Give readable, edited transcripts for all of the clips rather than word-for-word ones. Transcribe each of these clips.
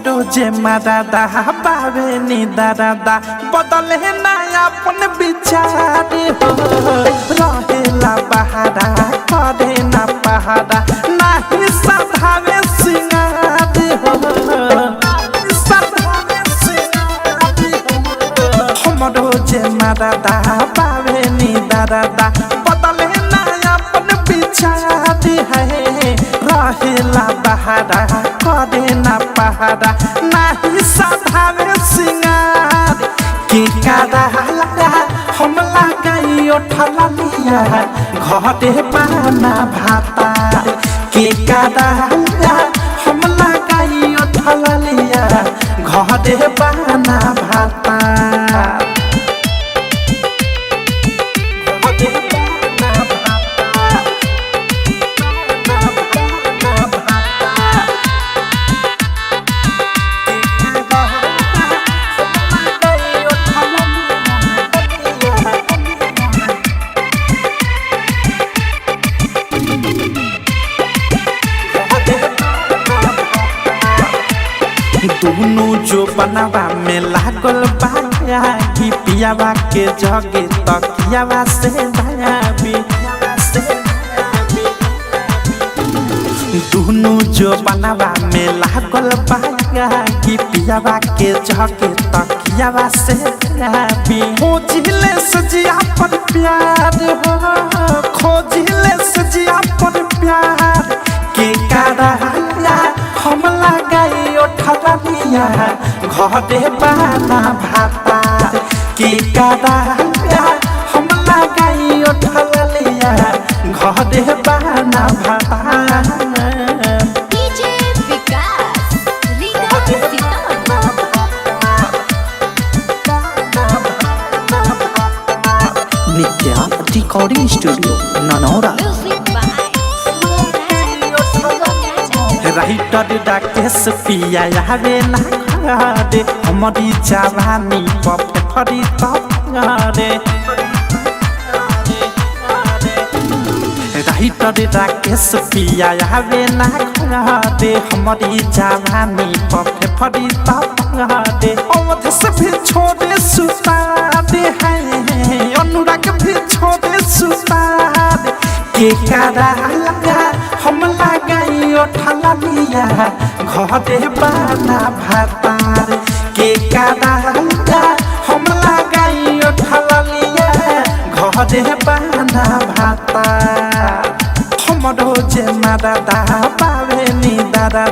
हमरो जे मादादा बावे नी दादा बदले ना अपन विचार हो रहेला बहारा करे ना पहाड़ा नाही सधावे सिंगार हो सधावे सिंगार हो हमरो जे मादादा बावे नी दादा बदले ना अपन विचार है रहेला बहारा करे ना पहाड़ा नाही सधावे सिंगार की कादा लगा हम लगाई उठला लिया घरे पाना भाता की कादा लगा हम लगाई उठला लिया घरे पाना भाता दोनों जो बनावा में लागल बाया कि पियावा के जगे तकियावा से दयाबी दोनों जो बनावा में लागल बाया कि पियावा के जगे तकियावा से दयाबी खोजिले सजिया पर प्यार हो खोजिले सजिया पर प्यार के कारा हम लगाई उठला लिया घरे पाना भाता की कादा हम लगाई उठला लिया घरे पाना भाता डीजे विकास रीगा नित्या रिकॉर्डिंग स्टूडियो ननौरा राइटर डाकेश पिया आवे ना घरे हमारी जवानी पफे फरी तरे राइटर डाकेश पिया आवे ना घरे हमारी जवानी पफे फरी तरे अवध से भी छोड़े सुता दे है अनुराग भी छोड़े सुता दे के कारा लगा हम लगाई उठला लिया घरे पाना भातार के कारा लगा हम लगाई उठला लिया घरे पाना भातार हमरो जे मादादा बावे नी दादा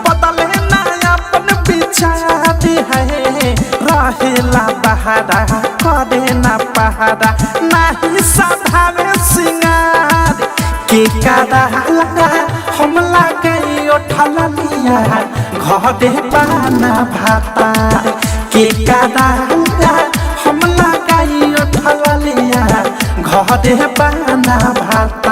बदले ना अपन विचार है रहेला बहारा करे ना पहाड़ा नाही सधावे सिंगार के कादा लगा हम लगाई उठला लिया घरे पाना भाता के कादा लगा हम लगाई उठला लिया घरे पाना भाता।